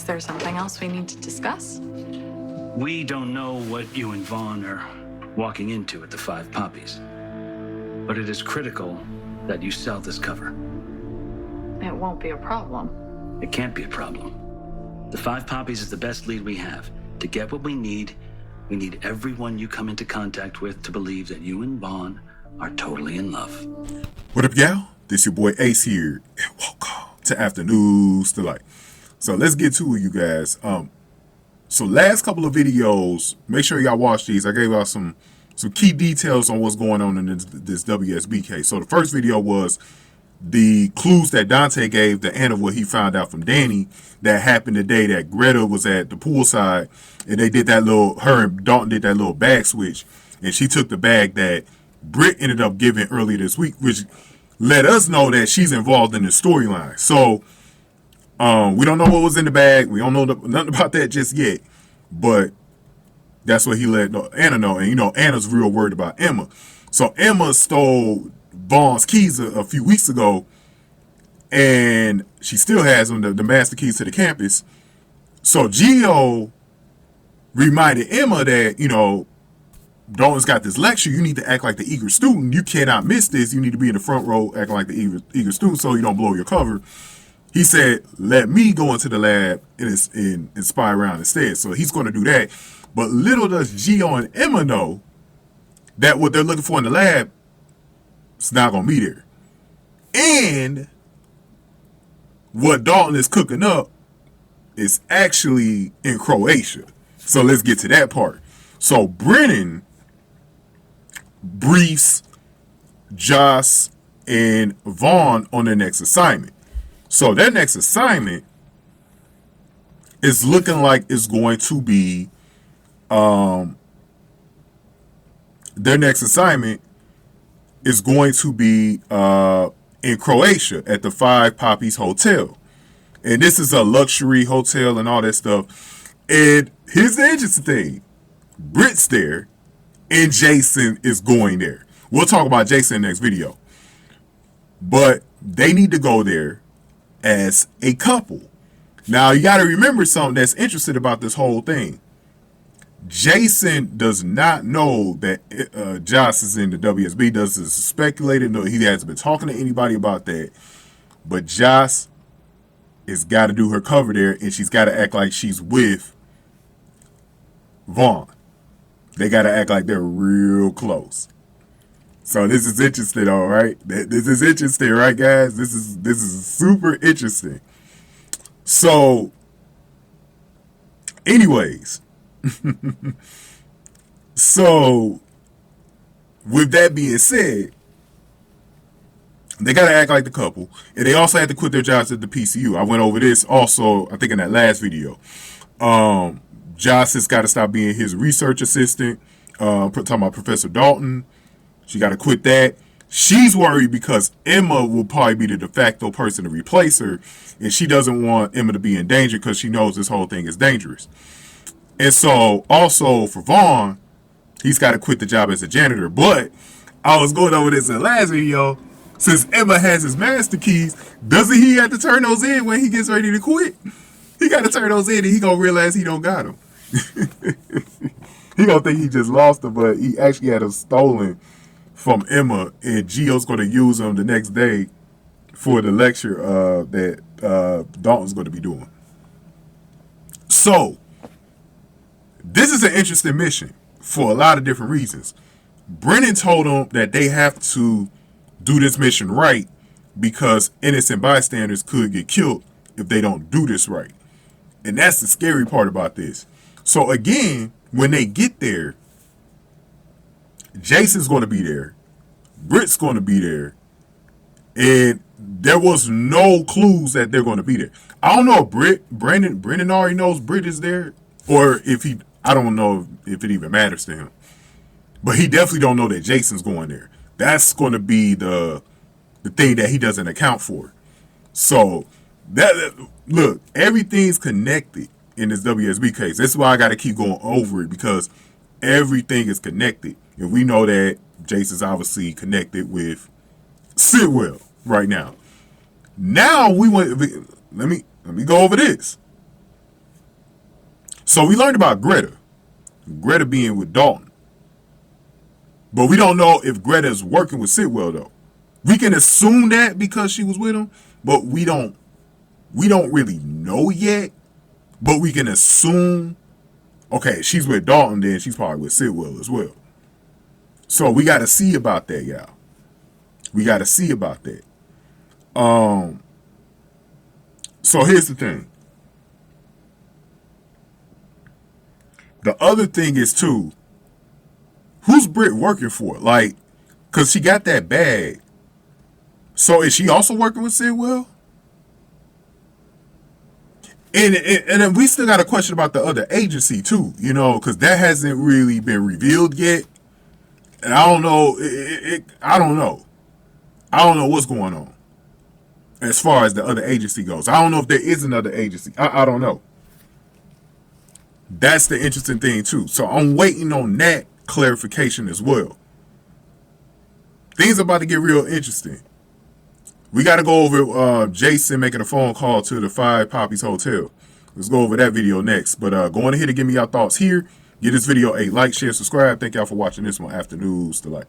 there something else we need to discuss? We don't know what you and Vaughn are walking into at the Five Poppies, but it is critical that you sell this cover. It won't be a problem. It can't be a problem. The Five Poppies is the best lead we have. To get what we need everyone you come into contact with to believe that you and Vaughn are totally in love. What up, y'all? This your boy Ace here, and welcome to Afternoons Delight. So let's get to it, you guys. So last couple of videos, make sure y'all watch these. I gave out some key details on what's going on in this WSB case. So the first video was the clues that Dante gave the end of what he found out from Danny that happened the day that Greta was at the poolside, and they did that her and Dalton did that little bag switch, and she took the bag that Britt ended up giving earlier this week, which let us know that she's involved in the storyline. So we don't know what was in the bag. We don't know nothing about that just yet, but that's what he let Anna know. And you know, Anna's real worried about Emma. So Emma stole Vaughn's keys a few weeks ago, and she still has them, the master keys to the campus. So Gio reminded Emma that, you know, Dalton's got this lecture. You need to act like the eager student. You cannot miss this. You need to be in the front row acting like the eager student so you don't blow your cover. He said, let me go into the lab and spy around instead. So he's going to do that. But little does Gio and Emma know that what they're looking for in the lab, it's not going to be there. And what Dalton is cooking up is actually in Croatia. So let's get to that part. So Brennan briefs Joss and Vaughn on their next assignment. So their next assignment is looking like it's going to be in Croatia at the Five Poppies Hotel. And this is a luxury hotel and all that stuff. And here's the interesting thing. Britt's there and Jason is going there. We'll talk about Jason in the next video. But they need to go there as a couple. Now, you got to remember something that's interesting about this whole thing. Jason does not know that Joss is in the WSB. Doesn't speculate it. No, he hasn't been talking to anybody about that. But Joss has got to do her cover there, and she's got to act like she's with Vaughn. They got to act like they're real close. So this is interesting, all right? This is interesting, right, guys? This is super interesting. So, anyways, so with that being said, they got to act like the couple, and they also had to quit their jobs at the PCU. I went over this also, I think, in that last video. Joss has got to stop being his research assistant. Talking about Professor Dalton. She got to quit that. She's worried because Emma will probably be the de facto person to replace her, and she doesn't want Emma to be in danger because she knows this whole thing is dangerous. And so, also for Vaughn, he's got to quit the job as a janitor. But I was going over this in the last video. Since Emma has his master keys, doesn't he have to turn those in when he gets ready to quit? He got to turn those in, and he gonna realize he don't got them. He gonna think he just lost them, but he actually had them stolen from Emma, and Gio's going to use them the next day for the lecture that Dalton's going to be doing. So, this is an interesting mission for a lot of different reasons. Brennan told them that they have to do this mission right because innocent bystanders could get killed if they don't do this right. And that's the scary part about this. So again, when they get there, Jason's going to be there. Britt's going to be there. And there was no clues that they're going to be there. I don't know if Brennan already knows Britt is there, or if I don't know if it even matters to him. But he definitely don't know that Jason's going there. That's going to be the thing that he doesn't account for. So look, everything's connected in this WSB case. That's why I got to keep going over it, because everything is connected. And we know that Jason's obviously connected with Sidwell right now. Now let me go over this. So we learned about Greta. Greta being with Dalton. But we don't know if Greta is working with Sitwell though. We can assume that because she was with him, but we don't really know yet. But we can assume, okay, she's with Dalton, then she's probably with Sitwell as well. So we got to see about that, y'all. We got to see about that. So here's the thing. The other thing is too, who's Britt working for? Like, cause she got that bag. So is she also working with Sitwell? And then we still got a question about the other agency too, you know, because that hasn't really been revealed yet. And I don't know. I don't know. I don't know what's going on as far as the other agency goes. I don't know if there is another agency. I don't know. That's the interesting thing too. So I'm waiting on that clarification as well. Things are about to get real interesting. We got to go over Jason making a phone call to the Five Poppies Hotel. Let's go over that video next. But go on ahead and give me your thoughts here. Give this video a like, share, subscribe. Thank y'all for watching this one. Afternoons Delight.